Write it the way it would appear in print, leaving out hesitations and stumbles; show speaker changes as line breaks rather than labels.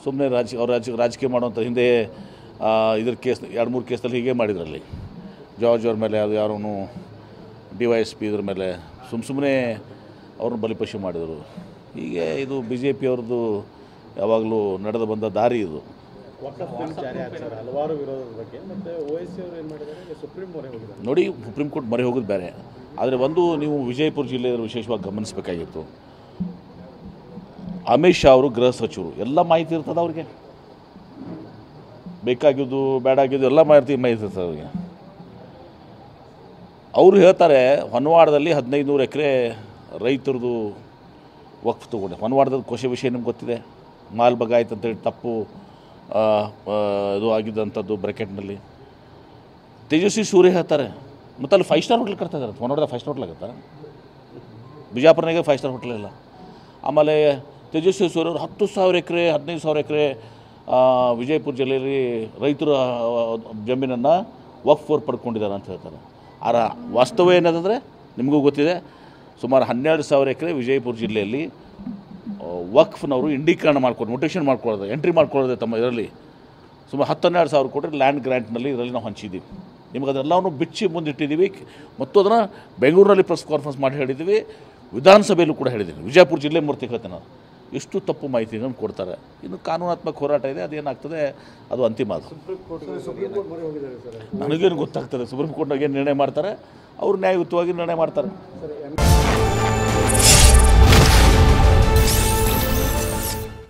ಸುಮ್ಮನೆ ರಾಜಕೀಯ ಮಾಡುವಂಥ ಹಿಂದೆ ಇದ್ರ ಕೇಸ್ 2-3 ಕೇಸಲ್ಲಿ ಹೀಗೆ ಮಾಡಿದ್ರಲ್ಲಿ ಜಾರ್ಜ್ ಅವ್ರ ಮೇಲೆ ಅದು ಯಾರೂ DYSP ಇದ್ರ ಮೇಲೆ ಸುಮ್ಮನೆ ಅವ್ರನ್ನ ಬಲಿಪಶು ಮಾಡಿದರು. ಹೀಗೆ ಇದು BJP ಅವ್ರದ್ದು ಯಾವಾಗಲೂ ನಡೆದು ಬಂದ ದಾರಿ ಇದು. ನೋಡಿ, ಸುಪ್ರೀಂ ಕೋರ್ಟ್ ಮೊರೆ ಹೋಗೋದು ಬೇರೆ. ಆದರೆ ಒಂದು ನೀವು ವಿಜಯಪುರ ಜಿಲ್ಲೆಯಲ್ಲಿ ವಿಶೇಷವಾಗಿ ಗಮನಿಸಬೇಕಾಗಿತ್ತು. ಅಮಿತ್ ಶಾ ಅವರು ಗೃಹ ಸಚಿವರು, ಎಲ್ಲ ಮಾಹಿತಿ ಇರ್ತದೆ ಅವ್ರಿಗೆ, ಬೇಕಾಗಿದ್ದು ಬೇಡಾಗಿದ್ದು ಎಲ್ಲ ಮಾಹಿತಿ ಇರ್ತದೆ ಅವ್ರಿಗೆ. ಅವರು ಹೇಳ್ತಾರೆ ಹೊನ್ನವಾಡದಲ್ಲಿ 1500 ಎಕರೆ ರೈತರದು ವಕ್ಫ್ ತೊಗೊಂಡೆ. ಹೊನ್ನವಾಡದ ಕೋಶ ವಿಷಯ ನಿಮ್ಗೆ ಗೊತ್ತಿದೆ, ಮಾಲ್ ಬಗಾಯ್ತು ಅಂತೇಳಿ ತಪ್ಪು ಇದು ಆಗಿದ್ದಂಥದ್ದು ಬ್ರ್ಯಾಕೆಟ್ನಲ್ಲಿ. ತೇಜಸ್ವಿ ಸೂರ್ಯ ಹೇಳ್ತಾರೆ, ಮತ್ತು ಅಲ್ಲಿ 5 ಸ್ಟಾರ್ ಹೋಟ್ಲ್ ಕಟ್ತಾ ಇದ್ದಾರೆ. ಹೊನ್ನವಾಡದ 5 ಸ್ಟಾರ್ ಹೋಟ್ಲ್ ಆಗುತ್ತಾ? ಬಿಜಾಪುರನಾಗೆ 5 ಸ್ಟಾರ್ ಹೋಟ್ಲ್ ಇಲ್ಲ. ಆಮೇಲೆ ತೇಜಸ್ವಿ ಸೂರ್ಯ ಅವರು 10,000 ಎಕರೆ 15,000 ಎಕರೆ ವಿಜಯಪುರ ಜಿಲ್ಲೆಯಲ್ಲಿ ರೈತರ ಜಮೀನನ್ನು ವಕ್ಫ್ ಫೋರ್ ಪಡ್ಕೊಂಡಿದ್ದಾರೆ ಅಂತ ಹೇಳ್ತಾರೆ. ಆರ ವಾಸ್ತವ ಏನಂದರೆ ನಿಮಗೂ ಗೊತ್ತಿದೆ, ಸುಮಾರು 12,000 ಎಕರೆ ವಿಜಯಪುರ ಜಿಲ್ಲೆಯಲ್ಲಿ ವಕ್ಫ್ನವರು ಇಂಡೀಕರಣ ಮಾಡ್ಕೊಂಡು ಮೊಟೇಷನ್ ಮಾಡ್ಕೊಳ್ಳೋದು, ಎಂಟ್ರಿ ಮಾಡ್ಕೊಳ್ಳೋದೆ ತಮ್ಮ ಇದರಲ್ಲಿ. ಸುಮಾರು 10-12 ಕೋಟಿ ಲ್ಯಾಂಡ್ ಗ್ರ್ಯಾಂಟ್ನಲ್ಲಿ ಇದರಲ್ಲಿ ನಾವು ಹಂಚಿದ್ದೀವಿ. ನಿಮಗೆ ಅದೆಲ್ಲವನ್ನು ಬಿಚ್ಚಿ ಮುಂದಿಟ್ಟಿದ್ದೀವಿ. ಮತ್ತು ಅದನ್ನು ಬೆಂಗಳೂರಿನಲ್ಲಿ ಪ್ರೆಸ್ ಕಾನ್ಫರೆನ್ಸ್ ಮಾಡಿ ಹೇಳಿದ್ದೀವಿ, ವಿಧಾನಸಭೆಯಲ್ಲೂ ಕೂಡ ಹೇಳಿದ್ದೀನಿ. ವಿಜಯಪುರ ಜಿಲ್ಲೆ ಮೂರ್ತಿ ಹೇಳ್ತೇನೆ ನಾನು. ಎಷ್ಟು ತಪ್ಪು ಮಾಹಿತಿಗಳನ್ನು ಕೊಡ್ತಾರೆ. ಇನ್ನು ಕಾನೂನಾತ್ಮಕ ಹೋರಾಟ ಇದೆ, ಅದೇನಾಗ್ತದೆ ಅದು ಅಂತಿಮ. ಅದು ನನಗೇನು ಗೊತ್ತಾಗ್ತದೆ, ಸುಪ್ರೀಂ ಕೋರ್ಟ್ನಾಗ ಏನು ನಿರ್ಣಯ ಮಾಡ್ತಾರೆ, ಅವರು ನ್ಯಾಯಯುತವಾಗಿ ನಿರ್ಣಯ ಮಾಡ್ತಾರೆ.